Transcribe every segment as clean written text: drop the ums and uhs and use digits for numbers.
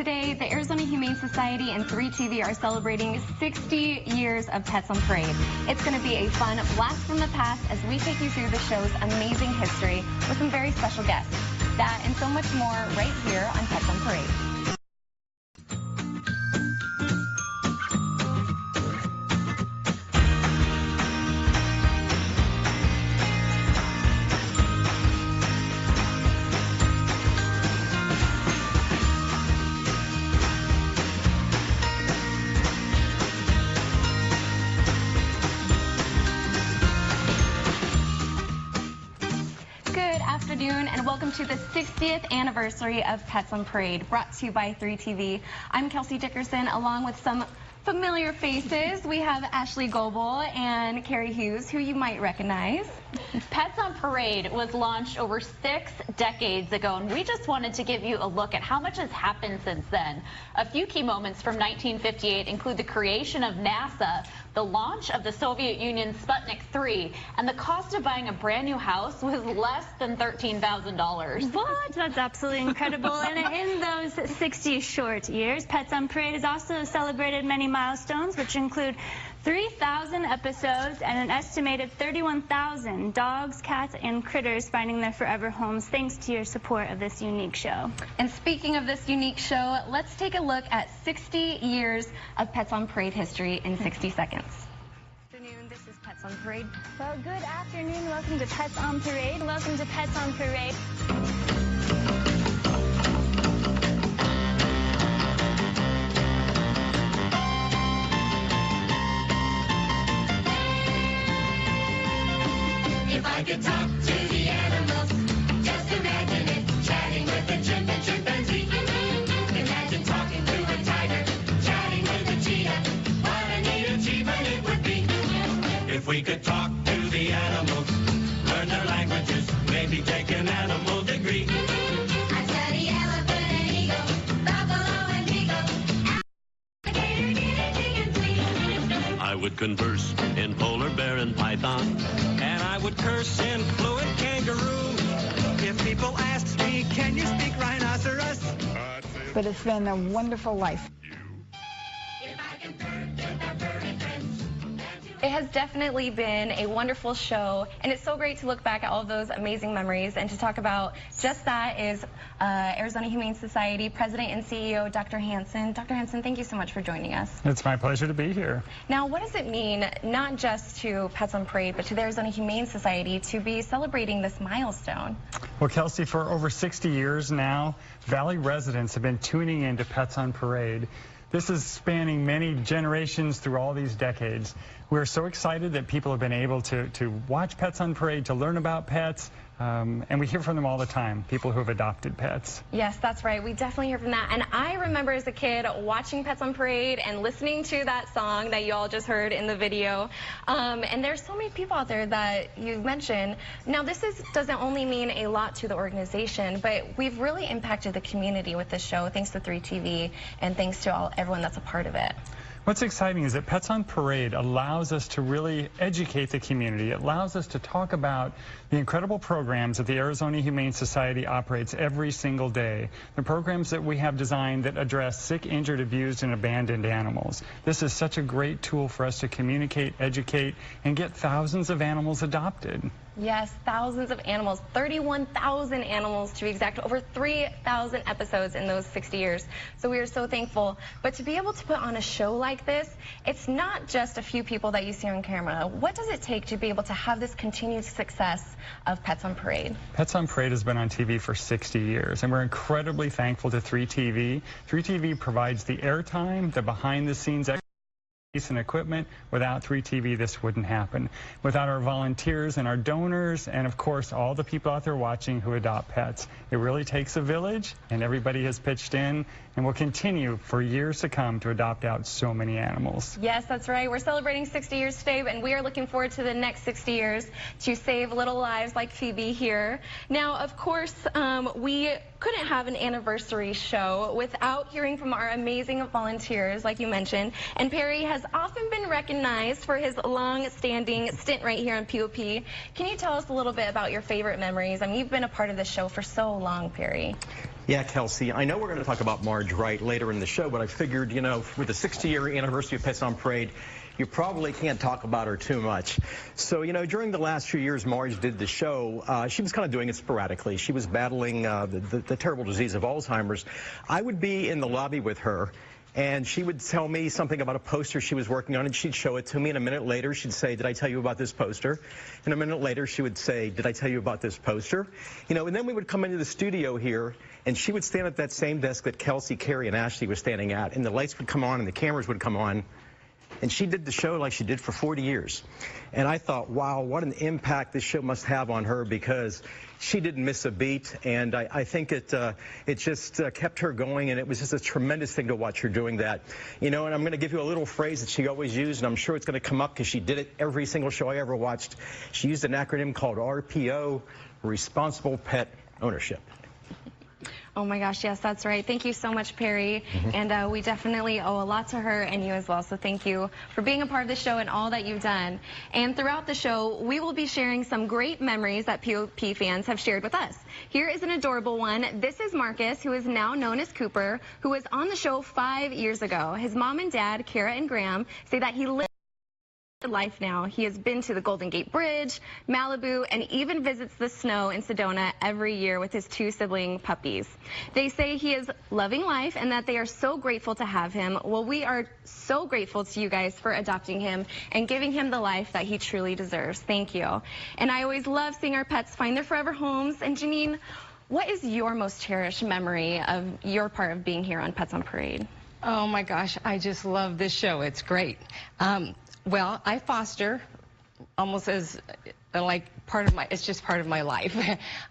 today, the Arizona Humane Society and 3TV are celebrating 60 years of Pets on Parade. It's going to be a fun blast from the past as we take you through the show's amazing history with some very special guests. That and so much more right here on Pets on Parade. And welcome to the 60th anniversary of Pets on Parade, brought to you by 3TV. I'm Kelsey Dickerson, along with some familiar faces. We have Ashley Goebel and Carrie Hughes, who you might recognize. Pets on Parade was launched over 6 decades ago, and we just wanted to give you a look at how much has happened since then. A few key moments from 1958 include the creation of NASA, the launch of the Soviet Union's Sputnik 3, and the cost of buying a brand new house was less than $13,000. What? That's absolutely incredible. And in those 60 short years, Pets on Parade has also celebrated many milestones, which include 3,000 episodes and an estimated 31,000 dogs, cats, and critters finding their forever homes thanks to your support of this unique show. And speaking of this unique show, let's take a look at 60 years of Pets on Parade history in 60 seconds. Good afternoon, this is Pets on Parade. Well, good afternoon. Welcome to Pets on Parade. Welcome to Pets on Parade. I could talk to the animals, just imagine it, chatting with a chimp and chimpanzee. Imagine talking to a tiger, chatting with a cheetah. What a neat achievement it would be. If we could talk to the animals, learn their languages, maybe take an animal degree. I'd study elephant and eagle, buffalo and beagle, alligator, guinea pig and tweet. I would converse in polar bear and python. And I would curse in fluent kangaroo. If people ask me, can you speak rhinoceros? But it's been a wonderful life. It has definitely been a wonderful show, and it's so great to look back at all of those amazing memories. And to talk about just that is Arizona Humane Society President and CEO Dr. Hansen. Dr. Hansen, thank you so much for joining us. It's my pleasure to be here. Now, what does it mean, not just to Pets on Parade, but to the Arizona Humane Society to be celebrating this milestone? Well, Kelsey, for over 60 years now, Valley residents have been tuning in to Pets on Parade. This is spanning many generations through all these decades. We're so excited that people have been able to watch Pets on Parade, to learn about pets, and we hear from them all the time, people who have adopted pets. Yes, that's right. We definitely hear from that. And I remember as a kid watching Pets on Parade and listening to that song that you all just heard in the video. And there's so many people out there that you mentioned. Now, this doesn't only mean a lot to the organization, but we've really impacted the community with this show, thanks to 3TV and thanks to everyone that's a part of it. What's exciting is that Pets on Parade allows us to really educate the community. It allows us to talk about the incredible programs that the Arizona Humane Society operates every single day. The programs that we have designed that address sick, injured, abused, and abandoned animals. This is such a great tool for us to communicate, educate, and get thousands of animals adopted. Yes, thousands of animals, 31,000 animals to be exact, over 3,000 episodes in those 60 years. So we are so thankful. But to be able to put on a show like this, it's not just a few people that you see on camera. What does it take to be able to have this continued success of Pets on Parade? Pets on Parade has been on TV for 60 years, and we're incredibly thankful to 3TV. 3TV provides the airtime, the behind-the-scenes and equipment. Without 3TV, this wouldn't happen. Without our volunteers and our donors, and of course all the people out there watching who adopt pets. It really takes a village, and everybody has pitched in and will continue for years to come to adopt out so many animals. Yes, that's right. We're celebrating 60 years today, and we are looking forward to the next 60 years to save little lives like Phoebe here. Now, of course, we couldn't have an anniversary show without hearing from our amazing volunteers, like you mentioned. And Perry has often been recognized for his long-standing stint right here on POP. Can you tell us a little bit about your favorite memories? I mean, you've been a part of this show for so long, Perry. Yeah, Kelsey, I know we're going to talk about Marge Wright later in the show, but I figured, you know, with the 60-year anniversary of Pets on Parade, you probably can't talk about her too much. So, you know, during the last few years Marge did the show, she was kind of doing it sporadically. She was battling the terrible disease of Alzheimer's. I would be in the lobby with her, and she would tell me something about a poster she was working on, and she'd show it to me, and a minute later she'd say, did I tell you about this poster? And a minute later she would say, did I tell you about this poster? You know, and then we would come into the studio here, and she would stand at that same desk that Kelsey, Carrie, and Ashley were standing at, and the lights would come on and the cameras would come on. And she did the show like she did for 40 years. And I thought, wow, what an impact this show must have on her, because she didn't miss a beat. And I think it just kept her going, and it was just a tremendous thing to watch her doing that. You know, and I'm going to give you a little phrase that she always used, and I'm sure it's going to come up because she did it every single show I ever watched. She used an acronym called RPO, Responsible Pet Ownership. Oh my gosh, yes, that's right. Thank you so much, Perry. And we definitely owe a lot to her and you as well. So thank you for being a part of the show and all that you've done. And throughout the show, we will be sharing some great memories that POP fans have shared with us. Here is an adorable one. This is Marcus, who is now known as Cooper, who was on the show 5 years ago. His mom and dad, Kara and Graham, say that he lives life now. He has been to the Golden Gate Bridge, Malibu, and even visits the snow in Sedona every year with his 2 sibling puppies. They say he is loving life and that they are so grateful to have him. Well, we are so grateful to you guys for adopting him and giving him the life that he truly deserves. Thank you. And I always love seeing our pets find their forever homes. And Janine, what is your most cherished memory of your part of being here on Pets on Parade? Oh my gosh, I just love this show. It's great. Well, I foster almost as like it's just part of my life.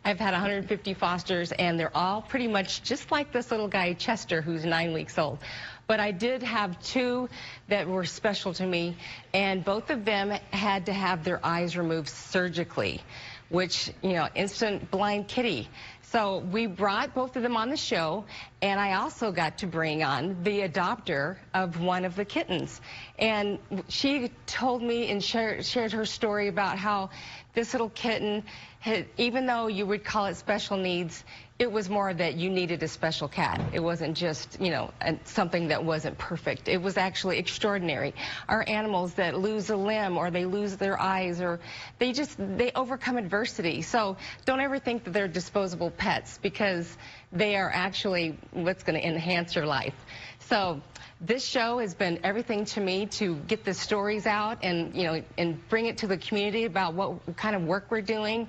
I've had 150 fosters, and they're all pretty much just like this little guy, Chester, who's 9 weeks old. But I did have 2 that were special to me, and both of them had to have their eyes removed surgically, which, you know, instant blind kitty. So we brought both of them on the show, and I also got to bring on the adopter of one of the kittens. And she told me and shared her story about how this little kitten had, even though you would call it special needs, it was more that you needed a special cat. It wasn't just, you know, something that wasn't perfect. It was actually extraordinary. Our animals that lose a limb, or they lose their eyes, or they overcome adversity. So don't ever think that they're disposable pets, because they are actually what's going to enhance your life. So this show has been everything to me to get the stories out and, you know, and bring it to the community about what kind of work we're doing.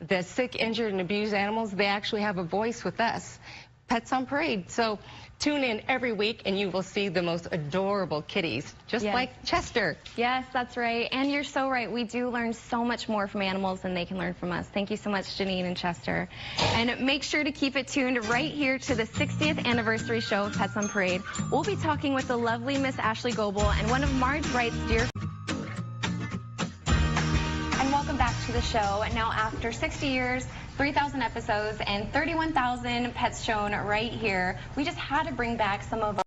The sick, injured, and abused animals, they actually have a voice with us. Pets on Parade. So tune in every week and you will see the most adorable kitties, just like Chester. Yes, that's right. And you're so right. We do learn so much more from animals than they can learn from us. Thank you so much, Janine and Chester. And make sure to keep it tuned right here to the 60th anniversary show of Pets on Parade. We'll be talking with the lovely Miss Ashley Goebel and one of Marge Wright's dear. And welcome back to the show. Now, after 60 years, 3,000 episodes, and 31,000 pets shown right here, we just had to bring back some of our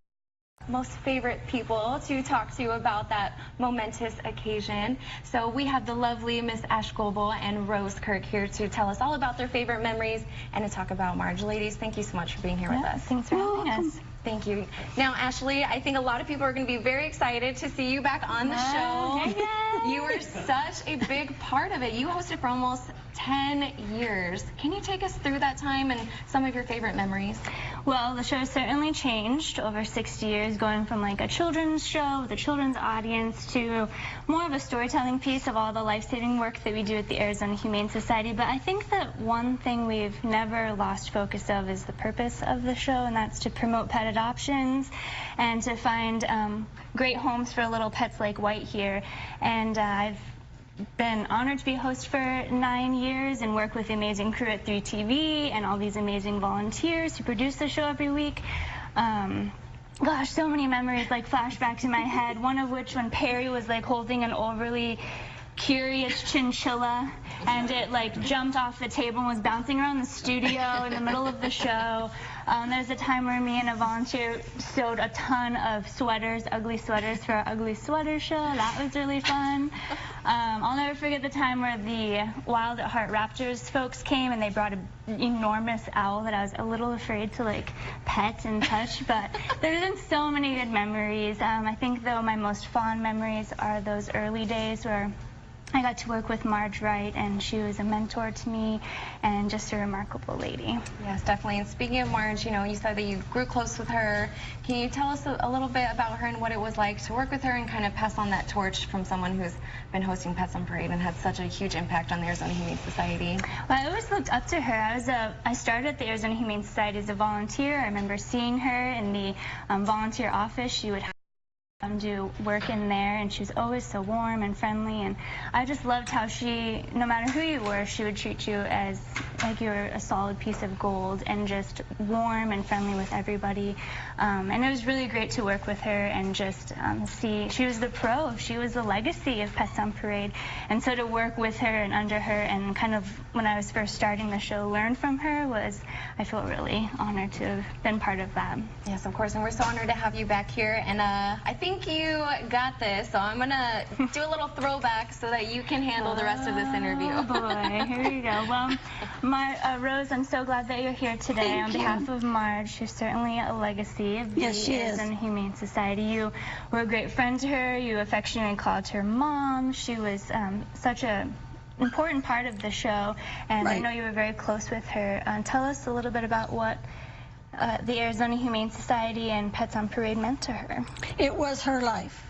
most favorite people to talk to about that momentous occasion. So we have the lovely Miss Ash Goebel and Rose Kirk here to tell us all about their favorite memories and to talk about Marge. Ladies, thank you so much for being here with us. Thanks for having us. Thank you. Now, Ashley, I think a lot of people are going to be very excited to see you back on the show. Yay. You were such a big part of it. You hosted for almost 10 years. Can you take us through that time and some of your favorite memories? Well, the show certainly changed over 60 years, going from like a children's show with a children's audience to more of a storytelling piece of all the life-saving work that we do at the Arizona Humane Society. But I think that one thing we've never lost focus of is the purpose of the show, and that's to promote pet adoptions and to find great homes for little pets like White here. And I've been honored to be a host for 9 years and work with the amazing crew at 3TV and all these amazing volunteers who produce the show every week. Gosh, so many memories like flash back to my head, one of which when Perry was like holding an overly curious chinchilla, and it like jumped off the table and was bouncing around the studio in the middle of the show. There's a time where me and a volunteer sewed a ton of sweaters, ugly sweaters, for our ugly sweater show. That was really fun. I'll never forget the time where the Wild at Heart Raptors folks came and they brought an enormous owl that I was a little afraid to like pet and touch, but there's been so many good memories. I think though my most fond memories are those early days where I got to work with Marge Wright, and she was a mentor to me and just a remarkable lady. Yes, definitely. And speaking of Marge, you know, you said that you grew close with her. Can you tell us a little bit about her and what it was like to work with her and kind of pass on that torch from someone who's been hosting Pets on Parade and had such a huge impact on the Arizona Humane Society? Well, I always looked up to her. I started at the Arizona Humane Society as a volunteer. I remember seeing her in the volunteer office. She would do work in there, and she was always so warm and friendly, and I just loved how she, no matter who you were, she would treat you as like you were a solid piece of gold, and just warm and friendly with everybody. And it was really great to work with her and just see, she was the pro, she was the legacy of Pets on Parade, and so to work with her and under her and kind of when I was first starting the show learn from her was, I feel really honored to have been part of that. Yes, of course, and we're so honored to have you back here, and I think you got this, so I'm gonna do a little throwback so that you can handle the rest of this interview. Oh boy, here you go. Well, Rose, I'm so glad that you're here today. On behalf of Marge, you're certainly a legacy of the Arizona Humane Society. You were a great friend to her. You affectionately called her mom. She was such a important part of the show, and I know you were very close with her. Tell us a little bit about what the Arizona Humane Society and Pets on Parade meant to her. It was her life.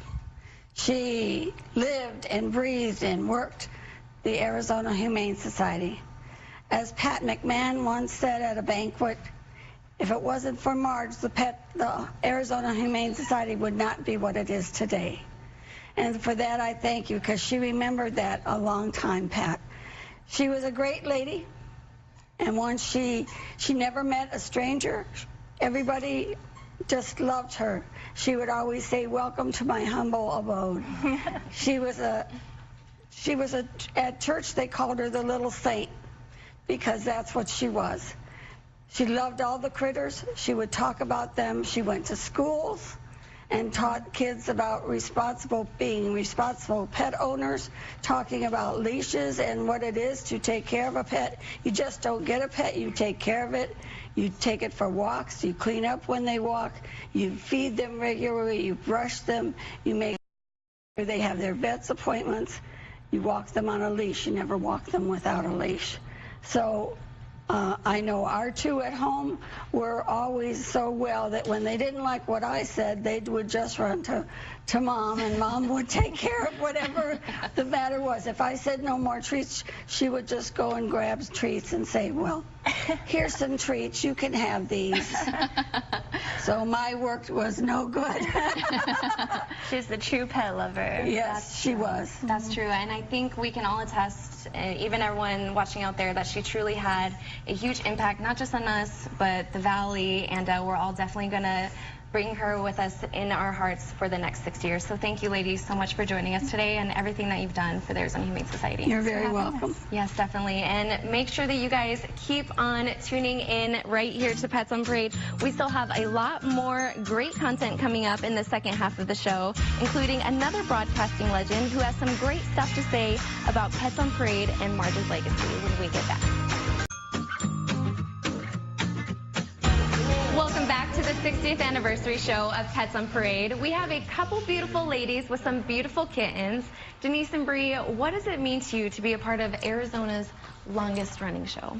She lived and breathed and worked the Arizona Humane Society. As Pat McMahon once said at a banquet, if it wasn't for Marge, the Arizona Humane Society would not be what it is today. And for that I thank you, because she remembered that a long time, Pat. She was a great lady. And once she never met a stranger. Everybody just loved her. She would always say, "Welcome to my humble abode." At church they called her the little saint, because that's what she was. She loved all the critters. She would talk about them. She went to schools and taught kids about being responsible pet owners, talking about leashes and what it is to take care of a pet. You just don't get a pet, you take care of it. You take it for walks, you clean up when they walk, you feed them regularly, you brush them, you make sure they have their vet's appointments, you walk them on a leash, you never walk them without a leash. So I know our two at home were always so well that when they didn't like what I said, they would just run to Mom, and Mom would take care of whatever the matter was. If I said no more treats, she would just go and grab treats and say, "Well, here's some treats, you can have these." So my work was no good. She's the true pet lover. Yes, she was. That's true, and I think we can all attest, even everyone watching out there, that she truly had a huge impact, not just on us, but the Valley, and we're all definitely going to bring her with us in our hearts for the next 6 years. So thank you, ladies, so much for joining us today and everything that you've done for the Arizona Humane Society. You're very welcome. Yes, definitely. And make sure that you guys keep on tuning in right here to Pets on Parade. We still have a lot more great content coming up in the second half of the show, including another broadcasting legend who has some great stuff to say about Pets on Parade and Marge's legacy when we get back. Welcome back to the 60th anniversary show of Pets on Parade. We have a couple beautiful ladies with some beautiful kittens. Denise and Bree, what does it mean to you to be a part of Arizona's longest running show?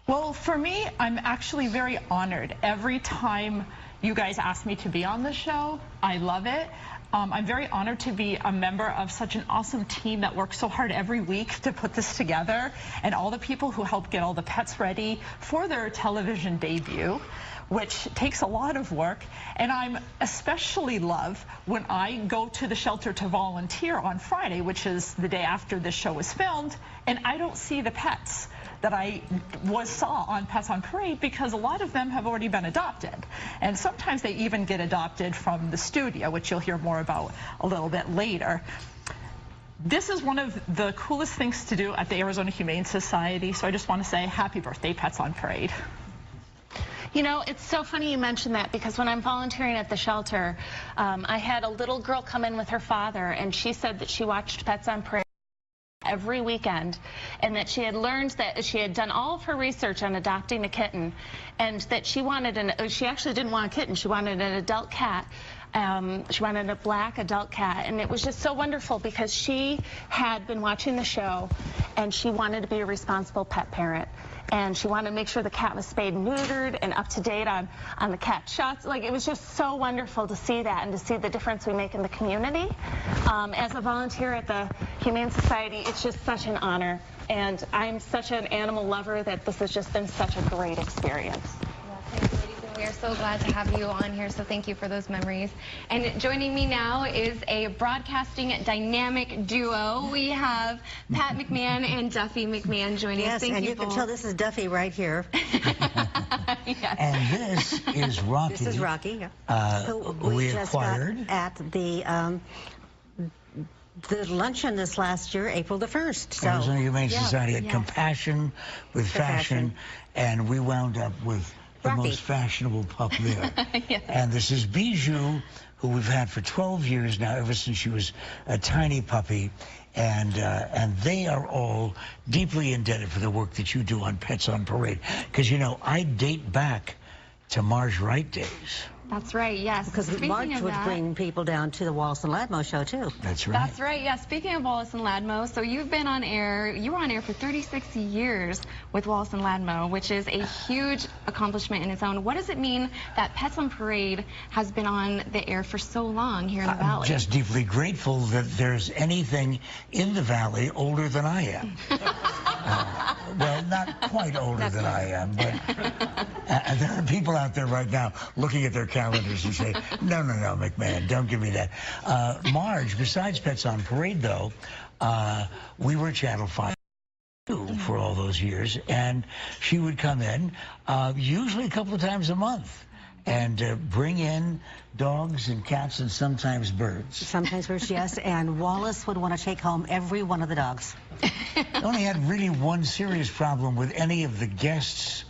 Well, for me, I'm actually very honored. Every time you guys ask me to be on the show, I love it. I'm very honored to be a member of such an awesome team that works so hard every week to put this together, and all the people who help get all the pets ready for their television debut, which takes a lot of work. And I'm especially love when I go to the shelter to volunteer on Friday, which is the day after this show was filmed, and I don't see the pets that I saw on Pets on Parade, because a lot of them have already been adopted. And sometimes they even get adopted from the studio, which you'll hear more about a little bit later. This is one of the coolest things to do at the Arizona Humane Society, so I just want to say happy birthday, Pets on Parade. You know, it's so funny you mentioned that, because when I'm volunteering at the shelter, I had a little girl come in with her father, and she said that she watched Pets on Parade every weekend, and that she had learned that she had done all of her research on adopting a kitten, and that she actually didn't want a kitten, she wanted an adult cat. She wanted a black adult cat, and it was just so wonderful because she had been watching the show and she wanted to be a responsible pet parent, and she wanted to make sure the cat was spayed and neutered and up to date on the cat shots. Like, it was just so wonderful to see that and to see the difference we make in the community. As a volunteer at the Humane Society, it's just such an honor, and I'm such an animal lover that this has just been such a great experience. We are so glad to have you on here, so thank you for those memories. And joining me now is a broadcasting dynamic duo. We have Pat McMahon and Duffy McMahon joining us. Yes, and you can tell this is Duffy right here. Yes. And this is Rocky. This is Rocky, who we just acquired got at the luncheon this last year, April the 1st. So, Arizona Humane Society had compassion with fashion, and we wound up with the most fashionable pup there. Yes. And this is Bijou, who we've had for 12 years now, ever since she was a tiny puppy. And they are all deeply indebted for the work that you do on Pets on Parade. Because, you know, I date back to Marge Wright days. That's right, yes. Because Marge would bring people down to the Wallace and Ladmo show, too. That's right. That's right, yeah. Speaking of Wallace and Ladmo, so you've been on air, you were on air for 36 years with Wallace and Ladmo, which is a huge accomplishment in its own. What does it mean that Pets on Parade has been on the air for so long here in the Valley? I'm just deeply grateful that there's anything in the Valley older than I am. Well, not quite older than I am, but there are people out there right now looking at their calendars and say, no, McMahon, don't give me that. Marge, besides Pets on Parade, though, we were Channel 5 for all those years, and she would come in usually a couple of times a month and bring in dogs and cats and sometimes birds. Sometimes birds, yes, and Wallace would want to take home every one of the dogs. I only had really one serious problem with any of the guests,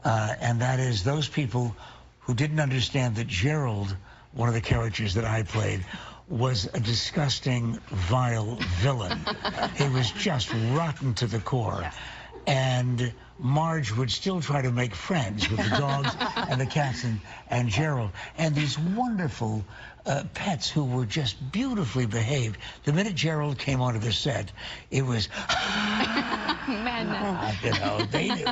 and that is those people who didn't understand that Gerald, one of the characters that I played, was a disgusting, vile villain. He was just rotten to the core. Yeah. And Marge would still try to make friends with the dogs and the cats and Gerald. And these wonderful pets who were just beautifully behaved. The minute Gerald came onto the set, it was... Madness. You know, they knew.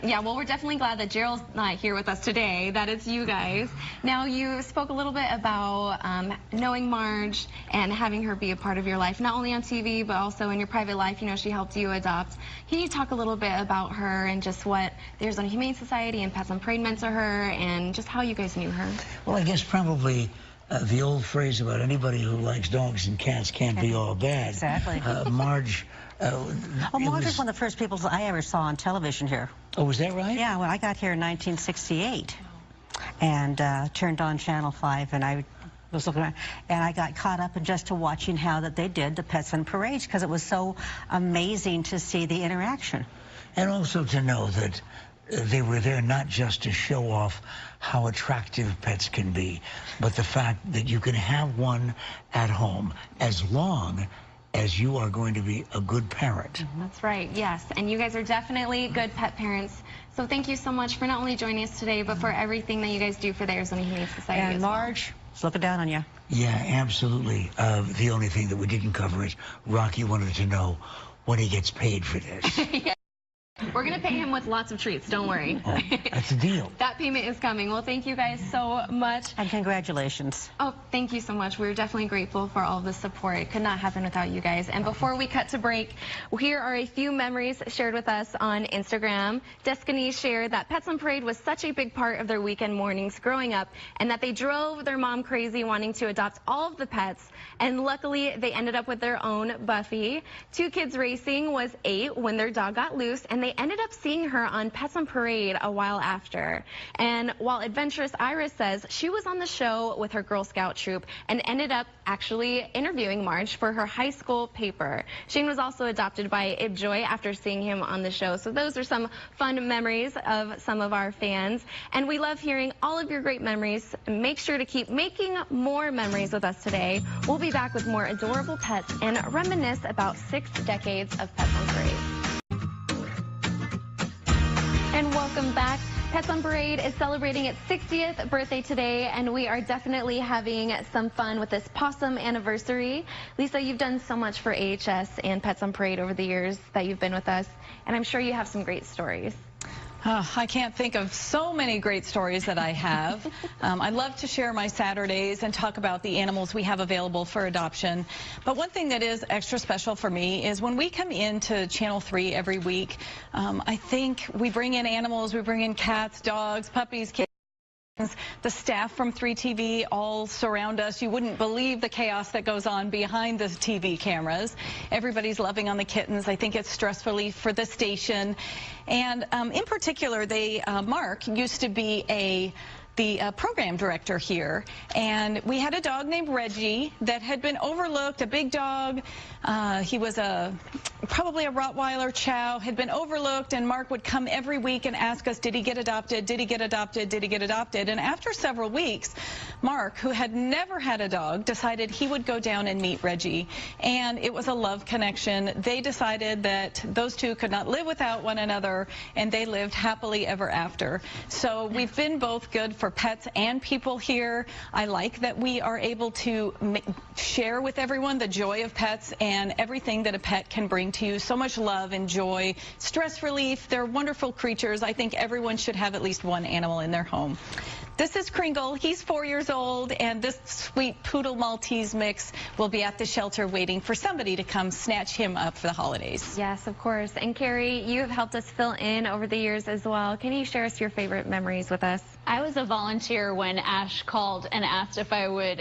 Yeah, well, we're definitely glad that Gerald's not here with us today, that it's you guys. Now, you spoke a little bit about knowing Marge and having her be a part of your life, not only on TV, but also in your private life. You know, she helped you adopt. Can you talk a little bit about her and just what the Arizona Humane Society and Pets on Parade meant to her and just how you guys knew her? Well, I guess probably the old phrase about anybody who likes dogs and cats can't be all bad. Exactly. Marge... Marge was one of the first people I ever saw on television here. Oh, was that right? Yeah, when I got here in 1968 and turned on Channel 5, and I was looking around, and I got caught up in just to watching how that they did the Pets on Parade, because it was so amazing to see the interaction. And also to know that they were there not just to show off how attractive pets can be, but the fact that you can have one at home as long as you are going to be a good parent. That's right, yes. And you guys are definitely good pet parents. So thank you so much for not only joining us today, but for everything that you guys do for the Arizona Humane Society. And Marge, it's looking down on you. Yeah, absolutely. The only thing that we didn't cover is Rocky wanted to know when he gets paid for this. Yeah. We're going to pay him with lots of treats, don't worry. Oh, that's a deal. That payment is coming. Well, thank you guys so much. And congratulations. Oh, thank you so much. We're definitely grateful for all the support. It could not happen without you guys. And before we cut to break, here are a few memories shared with us on Instagram. Destiny shared that Pets on Parade was such a big part of their weekend mornings growing up, and that they drove their mom crazy wanting to adopt all of the pets. And luckily, they ended up with their own Buffy. Two Kids Racing was 8 when their dog got loose, and they ended up seeing her on Pets on Parade a while after. And while Adventurous Iris says she was on the show with her Girl Scout troop and ended up actually interviewing Marge for her high school paper. Shane was also adopted by Ibjoy after seeing him on the show. So those are some fun memories of some of our fans. And we love hearing all of your great memories. Make sure to keep making more memories with us today. We'll be back with more adorable pets and reminisce about 6 decades of Pets on Parade. And welcome back. Pets on Parade is celebrating its 60th birthday today, and we are definitely having some fun with this possum anniversary. Lisa, you've done so much for AHS and Pets on Parade over the years that you've been with us, and I'm sure you have some great stories. I can't think of so many great stories that I have. I love to share my Saturdays and talk about the animals we have available for adoption. But one thing that is extra special for me is when we come into Channel 3 every week, I think we bring in animals, we bring in cats, dogs, puppies, kittens. The staff from 3TV all surround us. You wouldn't believe the chaos that goes on behind the TV cameras. Everybody's loving on the kittens. I think it's stress relief for the station. And in particular, Mark used to be the program director here, and we had a dog named Reggie that had been overlooked, a big dog. He was probably a Rottweiler Chow, had been overlooked, and Mark would come every week and ask us, did he get adopted, did he get adopted, did he get adopted? And after several weeks, Mark, who had never had a dog, decided he would go down and meet Reggie, and it was a love connection. They decided that those two could not live without one another, and they lived happily ever after. So we've been both good for pets and people here. I like that we are able to share with everyone the joy of pets and everything that a pet can bring to you. So much love and joy, stress relief. They're wonderful creatures. I think everyone should have at least one animal in their home. This is Kringle. He's 4 years old, and this sweet Poodle Maltese mix will be at the shelter waiting for somebody to come snatch him up for the holidays. Yes, of course. And Carrie, you have helped us fill in over the years as well. Can you share us your favorite memories with us? I was a volunteer when Ash called and asked if I would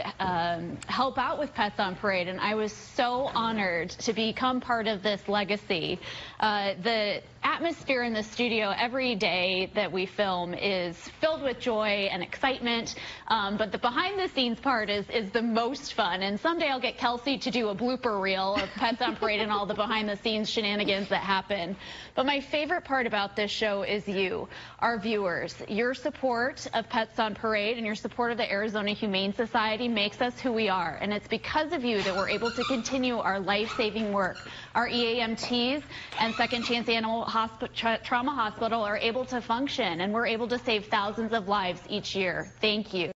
help out with Pets on Parade, and I was so honored to become part of this legacy. The atmosphere in the studio every day that we film is filled with joy and excitement, but the behind the scenes part is the most fun, and someday I'll get Kelsey to do a blooper reel of Pets on Parade and all the behind the scenes shenanigans that happen. But my favorite part about this show is you, our viewers. Your support of Pets on Parade and your support of the Arizona Humane Society makes us who we are, and it's because of you that we're able to continue our life-saving work. Our EAMTs and Second Chance Animal Trauma Hospital are able to function, and we're able to save thousands of lives each year. Thank you.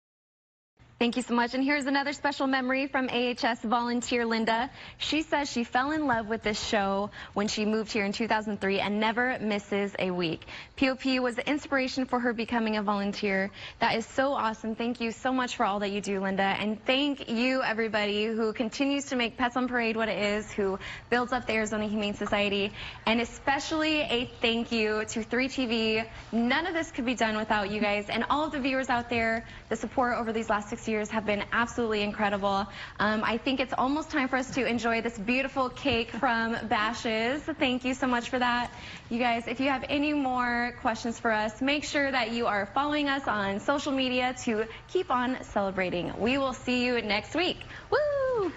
Thank you so much. And here's another special memory from AHS volunteer Linda. She says she fell in love with this show when she moved here in 2003 and never misses a week. POP was the inspiration for her becoming a volunteer. That is so awesome. Thank you so much for all that you do, Linda. And thank you, everybody, who continues to make Pets on Parade what it is, who builds up the Arizona Humane Society. And especially a thank you to 3TV. None of this could be done without you guys and all of the viewers out there. The support over these last 6 years have been absolutely incredible. I think it's almost time for us to enjoy this beautiful cake from Bash's. Thank you so much for that. You guys, if you have any more questions for us, make sure that you are following us on social media to keep on celebrating. We will see you next week. Woo!